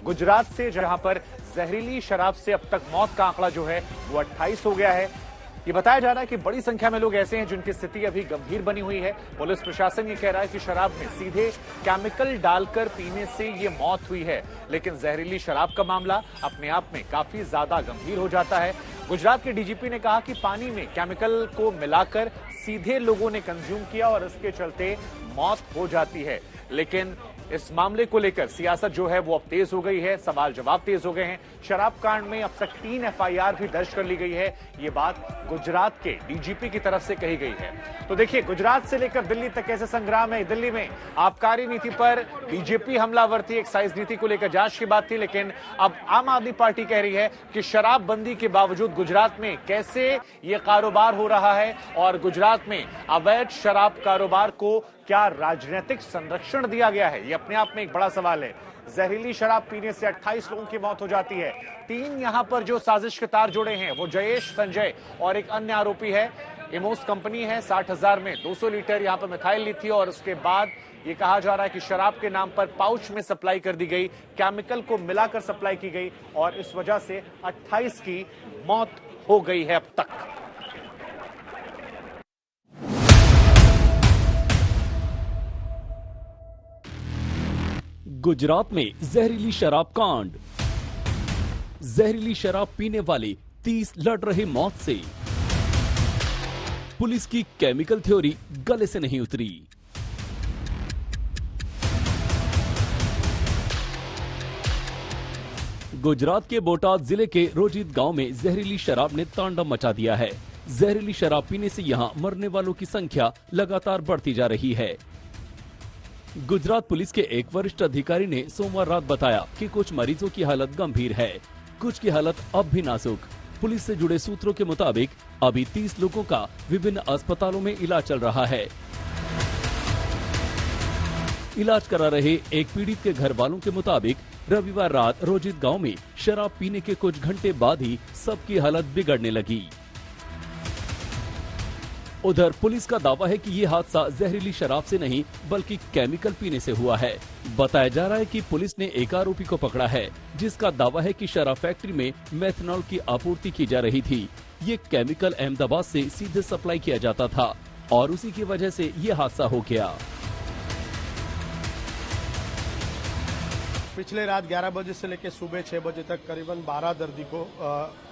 गुजरात से, जहां पर जहरीली शराब से अब तक मौत का आंकड़ा जो है वो 28 हो गया है। ये बताया जा रहा है कि बड़ी संख्या में लोग ऐसे हैं जिनकी स्थिति अभी गंभीर बनी हुई है। पुलिस प्रशासन ये कह रहा है कि शराब में सीधे केमिकल डालकर पीने से ये मौत हुई है, लेकिन जहरीली शराब का मामला अपने आप में काफी ज्यादा गंभीर हो जाता है। गुजरात के डीजीपी ने कहा कि पानी में केमिकल को मिलाकर सीधे लोगों ने कंज्यूम किया और इसके चलते मौत हो जाती है। लेकिन इस मामले को लेकर सियासत जो है वो अब तेज हो गई है, सवाल जवाब तेज हो गए हैं। शराब कांड में अब तक 3 एफआईआर भी दर्ज कर ली गई है। ये बात गुजरात के डीजीपी की तरफ से कही गई है। तो देखिए, गुजरात से लेकर दिल्ली तक कैसे संग्राम है। दिल्ली में आबकारी नीति पर बीजेपी हमलावर थी, एक्साइज नीति को लेकर जांच की बात थी, लेकिन अब आम आदमी पार्टी कह रही है कि शराबबंदी के बावजूद गुजरात में कैसे ये कारोबार हो रहा है और गुजरात में अवैध शराब कारोबार को क्या राजनीतिक संरक्षण दिया गया है, ये अपने आप में एक बड़ा सवाल है। जहरीली शराब पीने से 28 लोगों की मौत हो जाती है। 3 यहां पर जो साजिश के तार जुड़े हैं वो जयेश, संजय और एक अन्य आरोपी है। इमोस कंपनी है, 60,000 में 200 लीटर यहां पर मिथाइल ली थी और उसके बाद ये कहा जा रहा है कि शराब के नाम पर पाउच में सप्लाई कर दी गई, केमिकल को मिलाकर सप्लाई की गई और इस वजह से 28 की मौत हो गई है अब तक। गुजरात में जहरीली शराब कांड। जहरीली शराब पीने वाले 30 लड़ रहे मौत से। पुलिस की केमिकल थ्योरी गले से नहीं उतरी। गुजरात के बोटाद जिले के रोजित गांव में जहरीली शराब ने तांडव मचा दिया है। जहरीली शराब पीने से यहां मरने वालों की संख्या लगातार बढ़ती जा रही है। गुजरात पुलिस के एक वरिष्ठ अधिकारी ने सोमवार रात बताया कि कुछ मरीजों की हालत गंभीर है, कुछ की हालत अब भी नाजुक। पुलिस से जुड़े सूत्रों के मुताबिक अभी 30 लोगों का विभिन्न अस्पतालों में इलाज चल रहा है। इलाज करा रहे एक पीड़ित के घर वालों के मुताबिक रविवार रात रोजित गांव में शराब पीने के कुछ घंटे बाद ही सबकी हालत बिगड़ने लगी। उधर पुलिस का दावा है कि ये हादसा जहरीली शराब से नहीं बल्कि केमिकल पीने से हुआ है। बताया जा रहा है कि पुलिस ने एक आरोपी को पकड़ा है जिसका दावा है कि शराब फैक्ट्री में मेथनॉल की आपूर्ति की जा रही थी। ये केमिकल अहमदाबाद से सीधे सप्लाई किया जाता था और उसी की वजह से ये हादसा हो गया। पिछले रात 11 बजे से लेकर सुबह 6 बजे तक करीबन 12 दर्दी को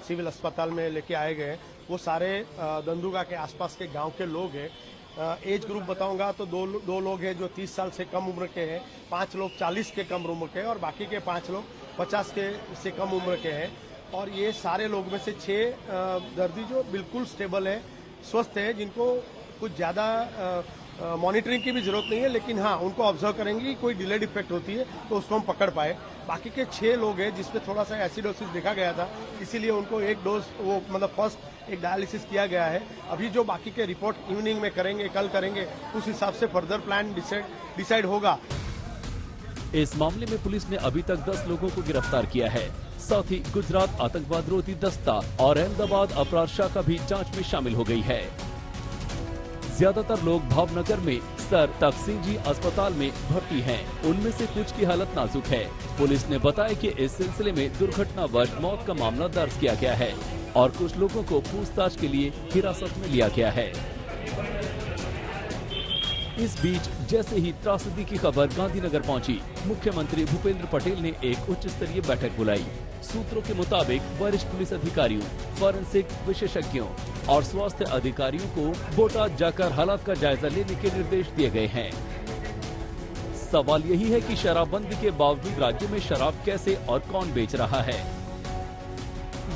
सिविल अस्पताल में लेके आए गए। वो सारे दंदुगा के आसपास के गांव के लोग हैं। एज ग्रुप बताऊंगा तो दो लोग हैं जो 30 साल से कम उम्र के हैं, 5 लोग 40 के कम उम्र के हैं और बाकी के 5 लोग 50 के से कम उम्र के हैं। और ये सारे लोग में से 6 दर्दी जो बिल्कुल स्टेबल है, स्वस्थ है, जिनको कुछ ज्यादा मॉनिटरिंग की भी जरूरत नहीं है, लेकिन हाँ उनको ऑब्जर्व करेंगे, कोई डिलेड इफेक्ट होती है तो उसको हम पकड़ पाए। बाकी के 6 लोग हैं जिसपे थोड़ा सा एसिडोसिस देखा गया था, इसीलिए उनको एक डोज वो मतलब फर्स्ट एक डायलिसिस किया गया है। अभी जो बाकी के रिपोर्ट इवनिंग में करेंगे, कल करेंगे, उस हिसाब से फर्दर प्लान डिसाइड होगा। इस मामले में पुलिस ने अभी तक 10 लोगों को गिरफ्तार किया है। साथ ही गुजरात आतंकवाद रोधी दस्ता और अहमदाबाद अपराध शाखा भी जांच में शामिल हो गई है। ज्यादातर लोग भावनगर में सर तकसीम जी अस्पताल में भर्ती हैं। उनमें से कुछ की हालत नाजुक है। पुलिस ने बताया कि इस सिलसिले में दुर्घटनावश मौत का मामला दर्ज किया गया है और कुछ लोगों को पूछताछ के लिए हिरासत में लिया गया है। इस बीच जैसे ही त्रासदी की खबर गांधीनगर पहुंची, मुख्यमंत्री भूपेंद्र पटेल ने एक उच्च स्तरीय बैठक बुलाई। सूत्रों के मुताबिक वरिष्ठ पुलिस अधिकारियों, फॉरेंसिक विशेषज्ञों और स्वास्थ्य अधिकारियों को बोटाद जाकर हालात का जायजा लेने के निर्देश दिए गए हैं। सवाल यही है कि शराबबंदी के बावजूद राज्य में शराब कैसे और कौन बेच रहा है।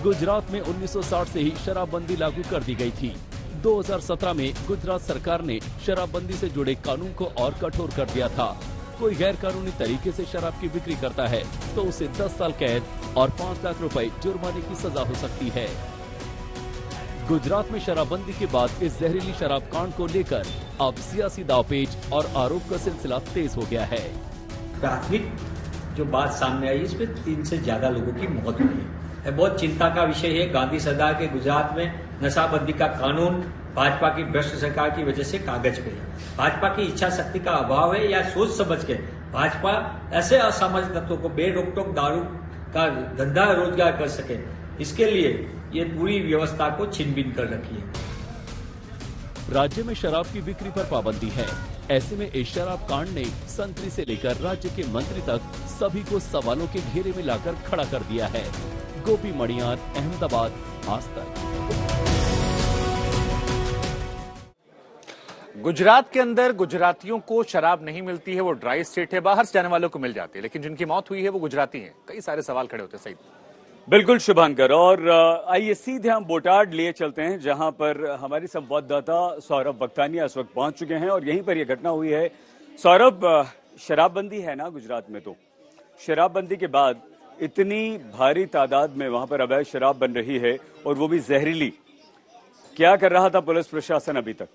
गुजरात में 1960 से ही शराबबंदी लागू कर दी गई थी। 2017 में गुजरात सरकार ने शराबबंदी से जुड़े कानून को और कठोर कर दिया था। कोई गैर कानूनी तरीके से शराब की बिक्री करता है तो उसे 10 साल कैद और 5 लाख रुपए जुर्माने की सजा हो सकती है। गुजरात में शराबबंदी के बाद इस जहरीली शराब कांड को लेकर अब सियासी दावपेच और आरोप का सिलसिला तेज हो गया है। प्राथमिक जो बात सामने आई, इसमें 3 से ज्यादा लोगों की मौत हुई है। बहुत चिंता का विषय है। गांधी सरकार के गुजरात में नशाबंदी का कानून भाजपा की भ्रष्ट सरकार की वजह से कागज पे है। भाजपा की इच्छा शक्ति का अभाव है या सोच समझ के भाजपा ऐसे असामाजिक तत्वों को बेरोक-टोक दारू का धंधा रोजगार कर सके, इसके लिए ये पूरी व्यवस्था को छीन-बीन कर रखी है। राज्य में शराब की बिक्री पर पाबंदी है। ऐसे में इस शराब कांड ने संतरी से लेकर राज्य के मंत्री तक सभी को सवालों के घेरे में लाकर खड़ा कर दिया है। गोपी मणियार, अहमदाबाद, आज तक। गुजरात के अंदर गुजरातियों को शराब नहीं मिलती है, वो ड्राई स्टेट है, बाहर से जाने वालों को मिल जाती है, लेकिन जिनकी मौत हुई है वो गुजराती हैं। कई सारे सवाल खड़े होते हैं। सही बिल्कुल शुभांकर, और आइए सीधे हम बोटाड लिए चलते हैं, जहां पर हमारे संवाददाता सौरभ वक्तानिया इस वक्त पहुंच चुके हैं और यहीं पर यह घटना हुई है। सौरभ, शराबबंदी है ना गुजरात में, तो शराबबंदी के बाद इतनी भारी तादाद में वहां पर अवैध शराब बन रही है और वो भी जहरीली, क्या कर रहा था पुलिस प्रशासन अभी तक?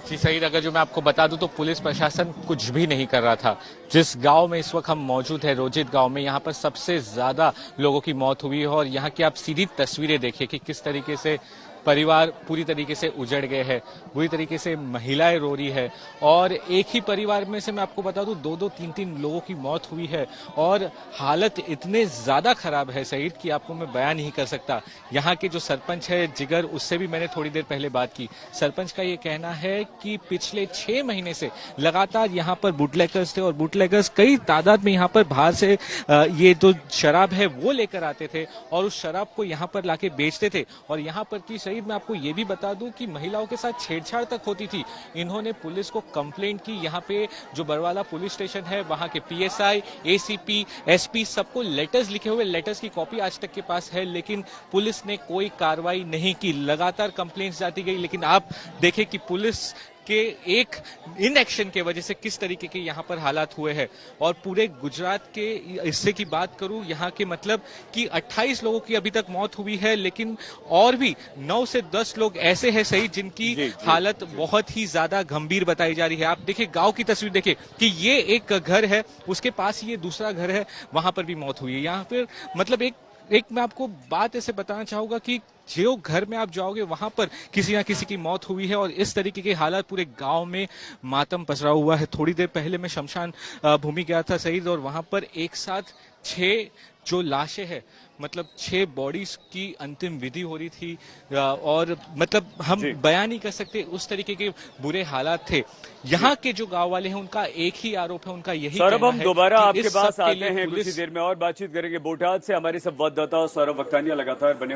जी सईद, अगर जो मैं आपको बता दूं तो पुलिस प्रशासन कुछ भी नहीं कर रहा था। जिस गांव में इस वक्त हम मौजूद है, रोजित गांव में, यहाँ पर सबसे ज्यादा लोगों की मौत हुई है और यहाँ की आप सीधी तस्वीरें देखिए कि किस तरीके से परिवार पूरी तरीके से उजड़ गए हैं, बुरी तरीके से महिलाएं रो रही है और एक ही परिवार में से मैं आपको बता दूं 2-2, 3-3 लोगों की मौत हुई है और हालत इतने ज्यादा खराब है सईद कि आपको मैं बयान नहीं कर सकता। यहाँ के जो सरपंच है जिगर, उससे भी मैंने थोड़ी देर पहले बात की। सरपंच का ये कहना है कि पिछले 6 महीने से लगातार यहाँ पर बुटलेगर्स थे और बुटलेगर्स कई तादाद में यहाँ पर बाहर से ये जो शराब है वो लेकर आते थे और उस शराब को यहाँ पर लाके बेचते थे। और यहाँ पर की मैं आपको ये भी बता दूं कि महिलाओं के साथ छेड़छाड़ तक होती थी। इन्होंने पुलिस को कंप्लेंट की। यहाँ पे जो बरवाला पुलिस स्टेशन है, वहां के पीएसआई, एसीपी, एसपी सबको लेटर्स लिखे हुए, लेटर्स की कॉपी आज तक के पास है, लेकिन पुलिस ने कोई कार्रवाई नहीं की। लगातार कंप्लेंट्स जाती गई, लेकिन आप देखें कि पुलिस के एक इनएक्शन के वजह से किस तरीके के यहाँ पर हालात हुए हैं। और पूरे गुजरात के हिस्से की बात करूं यहाँ के, मतलब कि 28 लोगों की अभी तक मौत हुई है, लेकिन और भी 9 से 10 लोग ऐसे हैं सही जिनकी हालत बहुत ही ज्यादा गंभीर बताई जा रही है। आप देखिए गांव की तस्वीर देखिए कि ये एक घर है, उसके पास ये दूसरा घर है, वहां पर भी मौत हुई है। यहाँ पर मतलब एक मैं आपको बात ऐसे बताना चाहूंगा कि जो घर में आप जाओगे वहां पर किसी ना किसी की मौत हुई है और इस तरीके के हालात पूरे गांव में मातम पसरा हुआ है। थोड़ी देर पहले मैं शमशान भूमि गया था सईद और वहां पर एक साथ 6 जो लाशें हैं, मतलब 6 बॉडीज की अंतिम विधि हो रही थी और मतलब हम बयान नहीं कर सकते उस तरीके के बुरे हालात थे। यहाँ के जो गांव वाले हैं उनका एक ही आरोप है, उनका यही सौरभ, हम दोबारा आपके पास सबके आते हैं, कुछ ही देर में और बातचीत करेंगे। बोटाद से हमारे संवाददाता सौरभ वक्तानिया लगातार बने हुए